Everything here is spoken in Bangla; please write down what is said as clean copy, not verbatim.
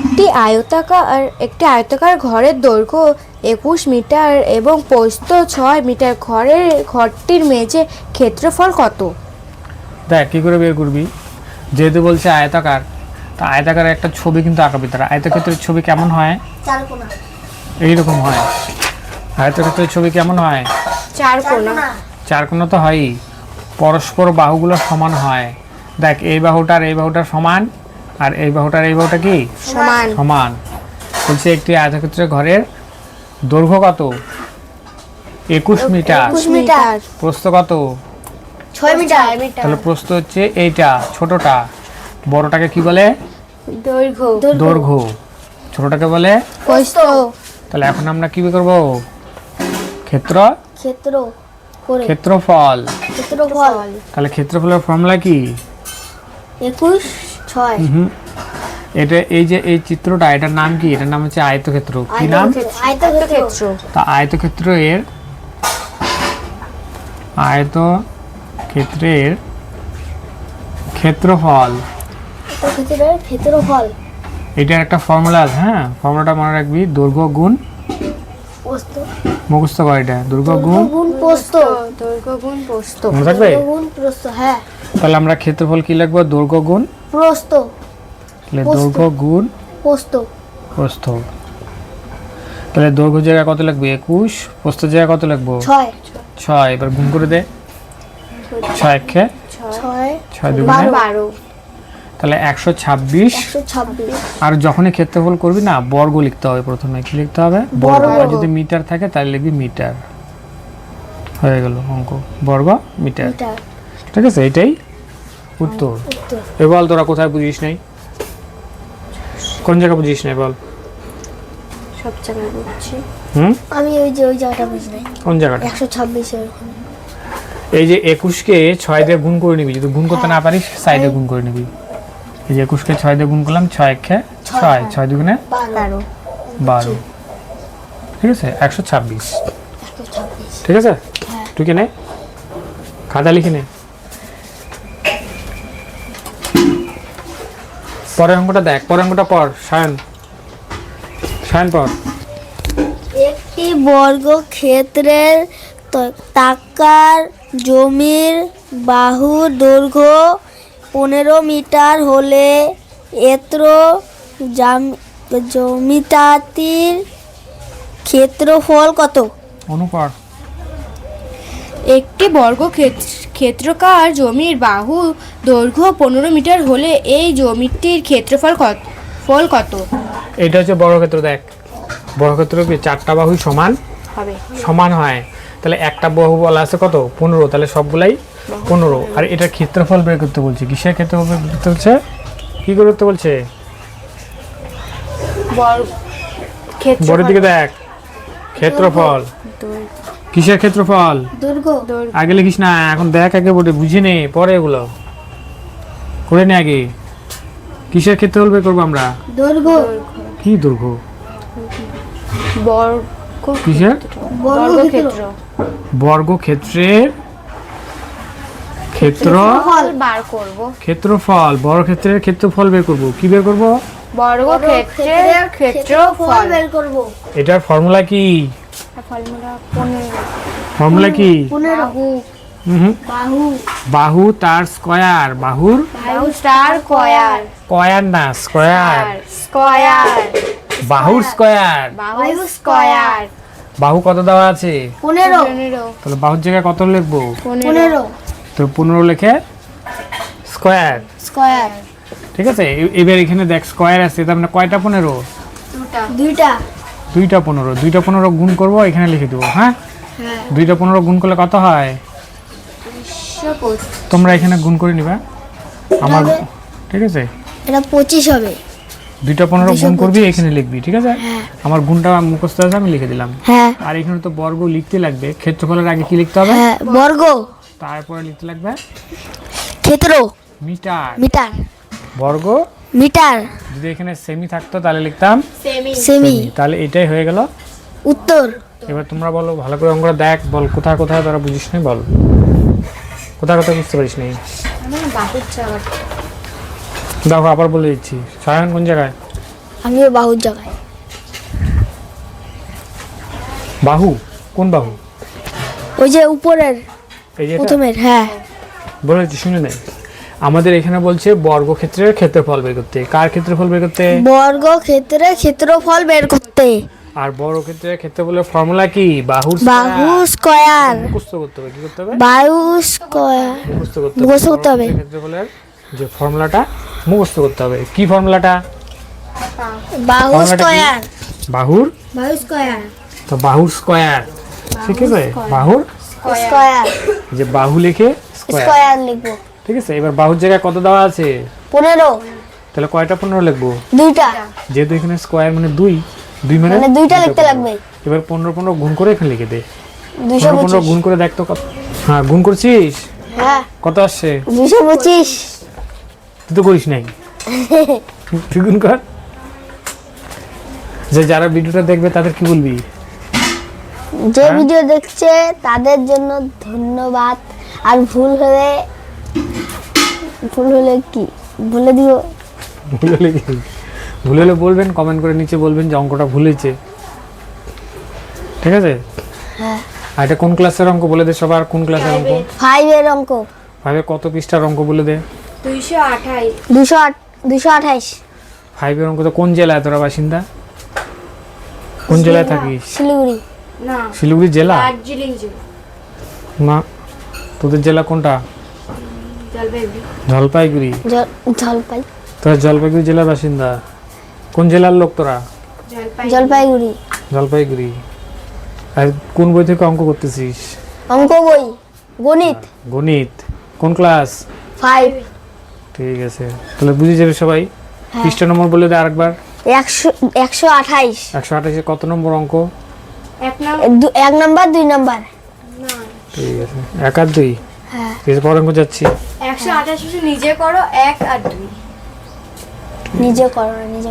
একটি আয়তাকার ঘরের দৈর্ঘ্য 21 মিটার এবং প্রস্থ 6 মিটার। ঘরটির মেঝে ক্ষেত্রফল কত? দেখ কি করে বের করবি, যেহেতু বলছে আয়তাকার, তা আয়তাকারের একটা ছবি কিন্তু আঁকাবি। তারা আয়তক্ষেত্রের ছবি কেমন হয়? চারকোনা। এইরকম হয়। আয়তক্ষেত্রের ছবি কেমন হয়? চারকোনা। চারকোনা তো হয়ই, পরস্পর বাহুগুলো সমান হয়। দেখ এই বাহুটার এই বাহুটা সমান, আর এই বাহুটার এই বাহুটা কি সমান। সমান। বলছে একটি আয়তক্ষেত্রের ঘরের দৈর্ঘ্য কত? 21 মিটার। 21 মিটার। প্রস্থ কত? 6 মিটার। তাহলে প্রস্থ হচ্ছে এইটা, ছোটটা। বড়টাকে কি বলে? দৈর্ঘ্য। দৈর্ঘ্য। ছোটটাকে বলে প্রস্থ। তাহলে এখন আমরা কি করব? ক্ষেত্র করে ক্ষেত্রফল। ক্ষেত্রফল। তাহলে ক্ষেত্রফলের ফর্মুলা কি? 21 6। এটা এই যে এই চিত্রটা, এটার নাম কি? এটার নাম হচ্ছে আয়তক্ষেত্র। কি নাম? আয়তক্ষেত্র। তা আয়তক্ষেত্রের ক্ষেত্রফল, ক্ষেত্রফল। এটার একটা ফর্মুলা আছে। হ্যাঁ, ফর্মুলাটা মনে রাখবি। দৈর্ঘ্য গুণ প্রস্থ। মুখস্থ কর এটা। দৈর্ঘ্য গুণ প্রস্থ। দৈর্ঘ্য গুণ প্রস্থ। মনে থাকবে? প্রস্থ। হ্যাঁ। তাহলে আমরা ক্ষেত্রফল কি লিখবো? দৈর্ঘ্য গুণ প্রস্থ। তাহলে দৈর্ঘ্য গুণ প্রস্থ। প্রস্থ। তাহলে দৈর্ঘ্য জায়গায় কত লিখবো? 21। প্রস্থ জায়গায় কত লিখবো? 6। 6। এবার গুণ করে দে। 6 একে 6 6 দুগুণে 12। তাহলে 126। 126। আর যখনই ক্ষেত্রফল করবি না, বর্গ লিখতে হবে প্রথমে। কি লিখতে হবে? বর্গ। আর যদি মিটার থাকে তাহলে লিখবি মিটার। হয়ে গেল অঙ্ক। বর্গ মিটার। ঠিক আছে, এটাই উত্তর। এবার তোরা কোথায় বুঝিস নাই? কোন জায়গা বুঝিস নাই বল? সব জায়গায় বুঝছি। আমি ওই জায়গাটা বুঝি নাই। কোন জায়গাটা? 126 এর। এই যে 21 কে 6 দিয়ে গুণ করে নিবি। যদি গুণ করতে না পারিস, 6 দিয়ে গুণ করে নিবি। এই যে 21 কে 6 দিয়ে গুণ করলাম। 6 একে 6, 6 দুগুণে 12। 12। ঠিক আছে, 126। ঠিক আছে, তুই কে নে, খাতা লিখে নে। পরের অঙ্কটা দেখ। পরের অঙ্কটা পড়। সায়ন পড়। একটি বর্গক্ষেত্রের তাকার জমির বাহুর দৈর্ঘ্য 15 মিটার হলে এত জমিটার ক্ষেত্রফল কত? অনুপাত। একটি বর্গক্ষেত্রাকার জমির বাহু দৈর্ঘ্য 15 মিটার হলে এই জমিটির ক্ষেত্রফল কত? এটা হচ্ছে বর্গক্ষেত্র। দেখ বর্গক্ষেত্র কি 4টা বাহুই সমান হয়। তাহলে একটা বাহু বলা আছে কত? 15। তাহলে সবগুলাই 15। আর এটা ক্ষেত্রফল বের করতে বলছে। কিসের ক্ষেত্রফল বের করতে বলছে? কি করতে বলছে? বড়ের দিকে দেখ। ক্ষেত্রফল। কিসের ক্ষেত্রফল? দৈর্ঘ্য। আগে লিখিস না, এখন দেখ আগে বলে বুঝে নে, পরে এগুলো করে নে আগে। কিসের ক্ষেত্রফল বের করবো আমরা? দৈর্ঘ্য। কি দৈর্ঘ্য? কিসের? বর্গক্ষেত্র। বর্গক্ষেত্রের ক্ষেত্রফল বার করব। ক্ষেত্রফল। বর্গক্ষেত্রের ক্ষেত্রফল বের করব। কি বের করব? বর্গক্ষেত্রের ক্ষেত্রফল বের করব। এটার ফর্মুলা কি? ফর্মুলা কি? 15 বাহু তার স্কয়ার। বাহুর স্কয়ার না, স্কয়ার। বাহুর স্কয়ার। বাহু কত দেওয়া আছে? 15। তাহলে বাহুর জায়গায় কত লিখবো? 15। তো 15 লিখে স্কয়ার। ঠিক আছে, এবার এখানে দেখ স্কয়ার আছে, তার মানে কয়টা 15? দুইটা 15। দুইটা 15 গুণ করবো, এখানে লিখে দেবো। হ্যাঁ, দুইটা 15 গুণ করলে কত হয়? তোমরা এখানে গুণ করে নিবা আমার। ঠিক আছে, এটা 25 হবে। দুইটা 15 গুণ করবি, এখানে লিখবি। ঠিক আছে, আমার গুণটা মুখস্থ আছে, আমি লিখে দিলাম। আর এখানে তো বর্গ লিখতে লাগবে। ক্ষেত্রফলের আগে কি লিখতে হবে? বর্গ। তারপরে লিখতে লাগবে ক্ষেত্র। মিটার। বর্গ মিটার। যদি এখানে সেমি থাকতো তাহলে লিখতাম সেমি। তাহলে এটাই হয়ে গেল উত্তর। এবার তোমরা বলো, ভালো করে অঙ্কটা দেখ। বল কোথায় কোথায় তোরা বুঝিস নাই, বল কোথায় কোথায় বুঝতে পারিস নাই। দেখো আবার বলে দিচ্ছি। সায়ন কোন জায়গায়? আমিও বাহুর জায়গায়। বাহু কোন বাহু? ওই যে উপরের এই যে এটা? প্রথমের, হ্যাঁ। বলেছি শুনে নেই। আমাদের এখানে বলছে বর্গক্ষেত্রের ক্ষেত্রফল বের করতে। কার ক্ষেত্রফল বের করতে? বর্গ ক্ষেত্রে ক্ষেত্রফল বের করতে। আর বর্গক্ষেত্রের ক্ষেত্রফলের ফর্মুলা কি? বাহুর বাহু স্কয়ার। মুখস্থ করতে হবে। কি করতে হবে? বাহু স্কয়ার মুখস্থ করতে মুখস্থ করতে হবে। বর্গক্ষেত্রের ক্ষেত্রফলের যে ফর্মুলাটা মুখস্থ করতে হবে। কি ফর্মুলাটা? বাহু ফর্মুলাটা কি? স্কয়ার। বাহুর, বাহু স্কয়ার। তো বাহুর স্কয়ার। ঠিক আছে, বাহুর স্কয়ার যে বাহু লিখে স্কয়ার। স্কয়ার লিখবো। ঠিক আছে, এবার বাহুর জায়গায় কত দেওয়া আছে? 15। তাহলে কয়টা 15 লিখবো? দুইটা, যেহেতু এখানে স্কয়ার মানে 2, 2 মানে মানে দুইটা লিখতে লাগবে। এবার 15 গুণ করে এখানে লিখে দে। 15 225। গুণ করে দেখ তো কত। হ্যাঁ, গুণ করছিস? হ্যাঁ, কত আসছে? 225। তুই তো করিস নাই। তুই গুণ কর। যে যারা ভিডিওটা দেখবে তাদের কি বলবি? যে হ্যাঁ? ভিডিও দেখছে তাদের জন্য ধন্যবাদ। আর ভুল হলে কি বলে দিও। ভুল হলে কি? ভুল হলে বলবেন, কমেন্ট করে নিচে বলবেন যে অঙ্কটা ভুল হয়েছে। ঠিক আছে? হ্যাঁ। আর এটা কোন ক্লাসের অঙ্ক বলে দে সবার, কোন ক্লাসের অঙ্ক? 5 এর অঙ্ক। ফাইভে কত পৃষ্ঠার অঙ্ক বলে দে? 228। 228। 5 এর অঙ্ক তো কোন জেলায় তোরা বাসিন্দা? কোন জেলায় থাকিস? শিলিগুড়ি। না, শিলিগুড়ি জেলা? দার্জিলিং জেলা। না, তোদের জেলা কোনটা? জলপাইগুড়ি। জলপাইগুড়ি। জলপাই তোরা জলপাইগুড়ি জেলার বাসিন্দা। কোন জেলার লোক তোরা? জলপাইগুড়ি। জলপাইগুড়ি। আর কোন বই থেকে অঙ্ক করতেছিস? অঙ্ক বই, গণিত। গণিত। কোন ক্লাস? 5। ঠিক আছে, তাহলে বুঝে যাবে সবাই। হ্যাঁ। পৃষ্ঠা নম্বর বলে দে আরেকবার। 128। 128 কত নম্বর অঙ্ক? এক নাম। 1 নাম্বার 2 নাম্বার। না, ঠিক আছে, 1 আর 2। হ্যাঁ। ঠিক আছে, পরের অঙ্ক যাচ্ছি। 128 নিজে করো, 1 আর 2। নিজে করো, নিজে